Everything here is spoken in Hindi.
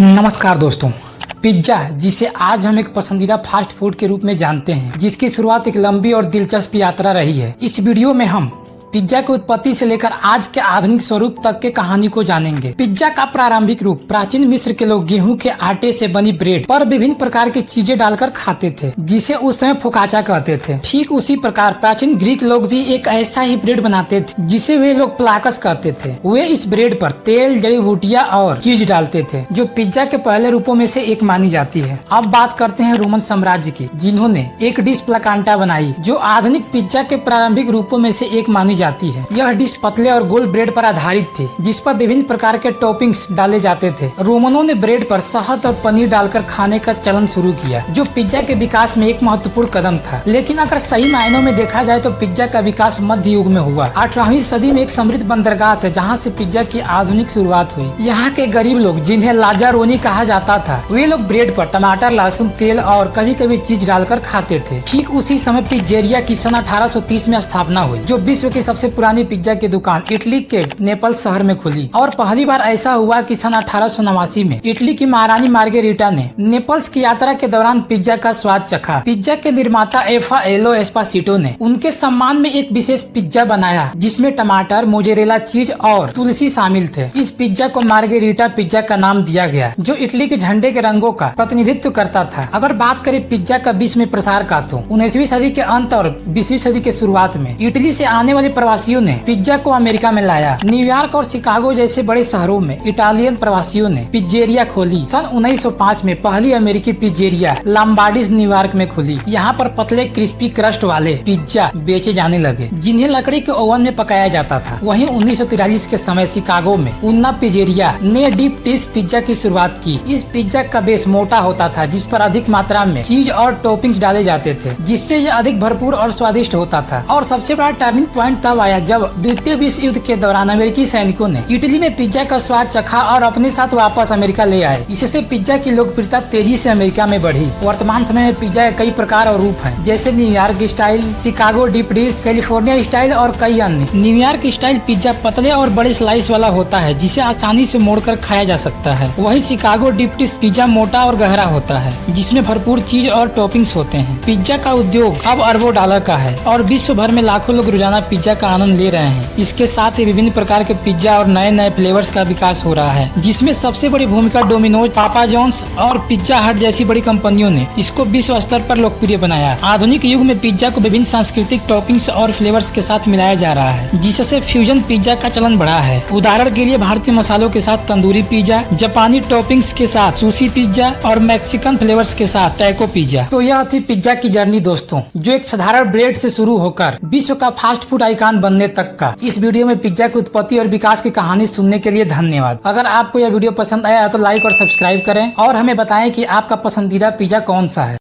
नमस्कार दोस्तों। पिज्जा, जिसे आज हम एक पसंदीदा फास्ट फूड के रूप में जानते हैं, जिसकी शुरुआत एक लंबी और दिलचस्प यात्रा रही है। इस वीडियो में हम पिज्जा की उत्पत्ति से लेकर आज के आधुनिक स्वरूप तक के कहानी को जानेंगे। पिज्जा का प्रारंभिक रूप प्राचीन मिस्र के लोग गेहूं के आटे से बनी ब्रेड पर विभिन्न प्रकार की चीजें डालकर खाते थे, जिसे उस समय फोकाचा कहते थे। ठीक उसी प्रकार प्राचीन ग्रीक लोग भी एक ऐसा ही ब्रेड बनाते थे, जिसे वे लोग प्लाकस कहते थे। वे इस ब्रेड पर तेल, जड़ी बूटियां और चीज डालते थे, जो पिज्जा के पहले रूपों में से एक मानी जाती है। अब बात करते हैं रोमन साम्राज्य की, जिन्होंने एक डिश प्लाकांटा बनाई, जो आधुनिक पिज्जा के प्रारंभिक रूपों में से एक मानी जाती है। यह डिश पतले और गोल ब्रेड पर आधारित थी, जिस पर विभिन्न प्रकार के टॉपिंग्स डाले जाते थे। रोमनों ने ब्रेड पर शहद और पनीर डालकर खाने का चलन शुरू किया, जो पिज्जा के विकास में एक महत्वपूर्ण कदम था। लेकिन अगर सही मायनों में देखा जाए तो पिज्जा का विकास मध्य युग में हुआ। 18वीं सदी में एक समृद्ध बंदरगाह था, जहाँ से पिज्जा की आधुनिक शुरुआत हुई। यहाँ के गरीब लोग, जिन्हें लाजारोनी कहा जाता था, वे लोग ब्रेड पर टमाटर, लहसुन, तेल और कभी कभी चीज डालकर खाते थे। ठीक उसी समय पिज्जेरिया की सन 1830 में स्थापना हुई, जो विश्व की सबसे पुरानी पिज्जा की दुकान इटली के नेपल्स शहर में खुली। और पहली बार ऐसा हुआ कि सन 1889 में इटली की महारानी मार्गेरिटा ने नेपल्स की यात्रा के दौरान पिज्जा का स्वाद चखा। पिज्जा के निर्माता एफा एलो एस्पासिटो ने उनके सम्मान में एक विशेष पिज्जा बनाया, जिसमें टमाटर, मोजेरेला चीज और तुलसी शामिल थे। इस पिज्जा को मार्गेरिटा पिज्जा का नाम दिया गया, जो इटली के झंडे के रंगों का प्रतिनिधित्व करता था। अगर बात करें पिज्जा का विश्व में प्रसार का, तो 19वीं सदी के अंत और 20वीं सदी के शुरुआत में इटली से आने वाले प्रवासियों ने पिज्जा को अमेरिका में लाया। न्यूयॉर्क और शिकागो जैसे बड़े शहरों में इटालियन प्रवासियों ने पिज्जेरिया खोली। सन 1905 में पहली अमेरिकी पिज्जेरिया लम्बार्डिस न्यूयॉर्क में खुली। यहाँ पर पतले क्रिस्पी क्रस्ट वाले पिज्जा बेचे जाने लगे, जिन्हें लकड़ी के ओवन में पकाया जाता था। वहीं 1943 के समय शिकागो में उन्ना पिज्जेरिया ने डीप डिश पिज्जा की शुरुआत की। इस पिज्जा का बेस मोटा होता था, जिस पर अधिक मात्रा में चीज और टॉपिंग्स डाले जाते थे, जिससे यह अधिक भरपूर और स्वादिष्ट होता था। और सबसे बड़ा टर्निंग पॉइंट तब आया जब द्वितीय विश्व युद्ध के दौरान अमेरिकी सैनिकों ने इटली में पिज्जा का स्वाद चखा और अपने साथ वापस अमेरिका ले आए। इससे पिज्जा की लोकप्रियता तेजी से अमेरिका में बढ़ी। वर्तमान समय में पिज्जा के कई प्रकार और रूप हैं, जैसे New York style, Chicago deep dish, California style और कई अन्य। न्यूयॉर्क स्टाइल पिज्जा पतले और बड़े स्लाइस वाला होता है, जिसे आसानी से मोड़कर खाया जा सकता है। वहीं शिकागो डीप डिश पिज्जा मोटा और गहरा होता है, जिसमें भरपूर चीज और टॉपिंग्स होते हैं। पिज्जा का उद्योग अब अरबों डॉलर का है और विश्व भर में लाखों लोग रोजाना पिज्जा का आनंद ले रहे हैं। इसके साथ ही विभिन्न प्रकार के पिज्जा और नए नए फ्लेवर्स का विकास हो रहा है, जिसमें सबसे बड़ी भूमिका डोमिनोज, पापा जॉन्स और पिज्जा हट जैसी बड़ी कंपनियों ने इसको विश्व स्तर पर लोकप्रिय बनाया। आधुनिक युग में पिज्जा को विभिन्न सांस्कृतिक टॉपिंग्स और फ्लेवर्स के साथ मिलाया जा रहा है, जिससे फ्यूजन पिज्जा का चलन बढ़ा है। उदाहरण के लिए भारतीय मसालों के साथ तंदूरी पिज्जा, जापानी टॉपिंग्स के साथ सुशी पिज्जा और मैक्सिकन फ्लेवर्स के साथ टैको पिज्जा। तो यह थी पिज्जा की जर्नी दोस्तों, जो एक साधारण ब्रेड से शुरू होकर विश्व का फास्ट फूड आइकॉन बनने तक का। इस वीडियो में पिज्जा की उत्पत्ति और विकास की कहानी सुनने के लिए धन्यवाद। अगर आपको यह वीडियो पसंद आया तो लाइक और सब्सक्राइब करें और हमें बताएं कि आपका पसंदीदा पिज्जा कौन सा है।